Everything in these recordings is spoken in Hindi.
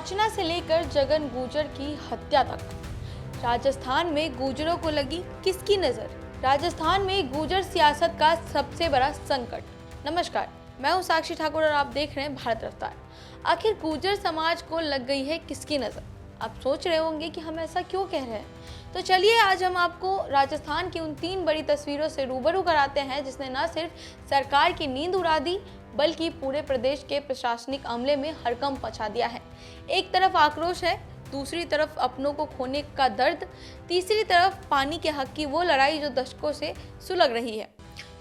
याचना से लेकर जगन गुर्जर की हत्या तक, राजस्थान में गुर्जरों को लगी किसकी नजर? राजस्थान में गुर्जर सियासत का सबसे बड़ा संकट। नमस्कार, मैं हूं साक्षी ठाकुर और आप देख रहे हैं भारत रफ्तार। आखिर गुर्जर समाज को लग गई है किसकी नजर? आप सोच रहे होंगे कि हम ऐसा क्यों कह रहे हैं, तो चलिए आज हम आपको राजस्थान की उन 3 बड़ी तस्वीरों से रूबरू कराते हैं जिसने न सिर्फ सरकार की नींद उड़ा दी बल्कि पूरे प्रदेश के प्रशासनिक अमले में हड़कंप मचा दिया है। एक तरफ आक्रोश है, दूसरी तरफ अपनों को खोने का दर्द, तीसरी तरफ पानी के हक की वो लड़ाई जो दशकों से सुलग रही है।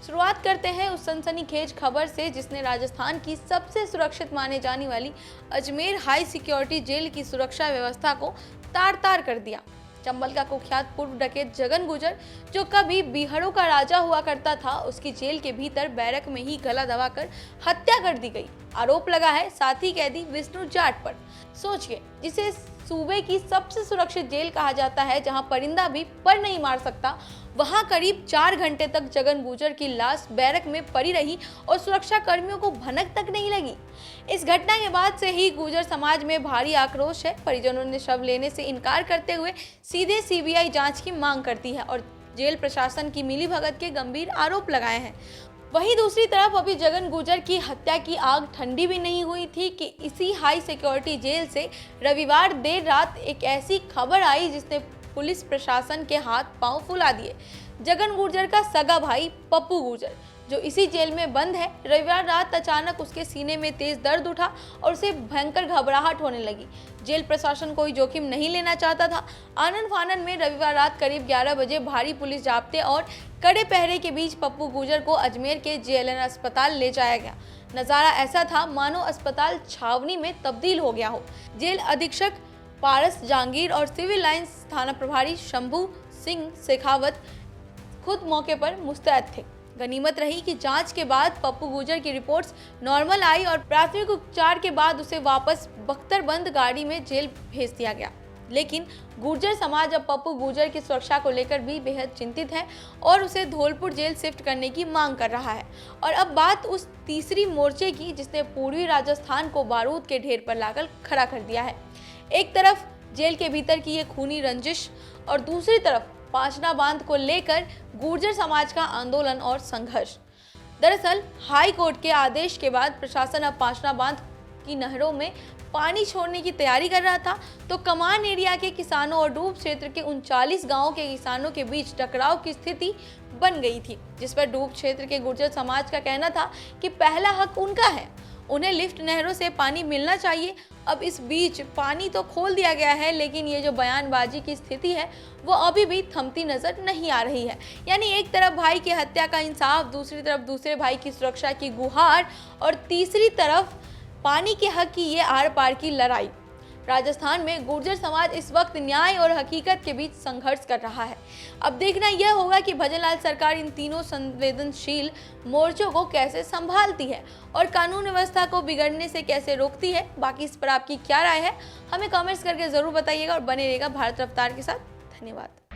शुरुआत करते हैं उस सनसनीखेज खबर से जिसने राजस्थान की सबसे सुरक्षित माने जाने वाली अजमेर हाई सिक्योरिटी जेल की सुरक्षा व्यवस्था को तार-तार कर दिया। चंबल का कुख्यात पूर्व डकैत जगन गुर्जर, जो कभी बीहड़ों का राजा हुआ करता था, उसकी जेल के भीतर बैरक में ही गला दबाकर हत्या कर दी गई। आरोप लगा है साथी कैदी विष्णु जाट पर। सोचिए, जिसे सूबे की सबसे सुरक्षित जेल कहा जाता है, जहां परिंदा भी पर नहीं मार सकता, वहां करीब 4 घंटे तक जगन गुर्जर की लाश बैरक में पड़ी रही और सुरक्षा कर्मियों को भनक तक नहीं लगी। इस घटना के बाद से ही गुर्जर समाज में भारी आक्रोश है। परिजनों ने शव लेने से इनकार करते हुए सीधे सीबीआई जांच की मांग करती है और जेल प्रशासन की मिलीभगत के गंभीर आरोप लगाए हैं। वहीं दूसरी तरफ अभी जगन गुर्जर की हत्या की आग ठंडी भी नहीं हुई थी कि इसी हाई सिक्योरिटी जेल से रविवार देर रात एक ऐसी खबर आई जिसने पुलिस प्रशासन के हाथ पांव फुला दिए। जगन गुर्जर का सगा भाई पप्पू गुर्जर, जो इसी जेल में बंद है, रविवार रात अचानक उसके सीने में तेज दर्द उठा और उसे भयंकर घबराहट होने लगी। जेल प्रशासन कोई जोखिम नहीं लेना चाहता था। आनन फानन में रविवार रात करीब 11 बजे भारी पुलिस जाब्ते और कड़े पहरे के बीच पप्पू गुर्जर को अजमेर के जेएलएन अस्पताल ले जाया गया। नजारा ऐसा था मानो अस्पताल छावनी में तब्दील हो गया हो। जेल अधीक्षक पारस जहांगीर और सिविल लाइंस थाना प्रभारी शंभू सिंह शेखावत खुद मौके पर मुस्तैद थे। गनीमत रही कि जांच के बाद पप्पू गुर्जर की रिपोर्ट्स नॉर्मल आई और प्राथमिक उपचार के बाद उसे वापस बख्तरबंद गाड़ी में जेल भेज दिया गया। लेकिन गुर्जर समाज अब पप्पू गुर्जर की सुरक्षा को लेकर भी बेहद चिंतित है और उसे धौलपुर जेल शिफ्ट करने की मांग कर रहा है। और अब बात उस तीसरी मोर्चे की जिसने पूर्वी राजस्थान को बारूद के ढेर पर लाकर खड़ा कर दिया है। एक तरफ जेल के भीतर की ये खूनी रंजिश और दूसरी तरफ पांचना बांध को लेकर गुर्जर समाज का आंदोलन और संघर्ष। दरअसल हाई कोर्ट के आदेश के बाद प्रशासन अब पांचना बांध की नहरों में पानी छोड़ने की तैयारी कर रहा था, तो कमान एरिया के किसानों और डूब क्षेत्र के 39 गांवों के किसानों के बीच टकराव की स्थिति बन गई थी, जिस पर डूब क्षेत्र के गुर्जर समाज का कहना था कि पहला हक उनका है, उन्हें लिफ्ट नहरों से पानी मिलना चाहिए। अब इस बीच पानी तो खोल दिया गया है, लेकिन ये जो बयानबाजी की स्थिति है वो अभी भी थमती नजर नहीं आ रही है। यानी एक तरफ भाई की हत्या का इंसाफ, दूसरी तरफ दूसरे भाई की सुरक्षा की गुहार और तीसरी तरफ पानी के हक की ये आर पार की लड़ाई। राजस्थान में गुर्जर समाज इस वक्त न्याय और हकीकत के बीच संघर्ष कर रहा है। अब देखना यह होगा कि भजनलाल सरकार इन तीनों संवेदनशील मोर्चों को कैसे संभालती है और कानून व्यवस्था को बिगड़ने से कैसे रोकती है। बाकी इस पर आपकी क्या राय है, हमें कमेंट्स करके जरूर बताइएगा और बने रहिएगा भारत रफ्तार के साथ। धन्यवाद।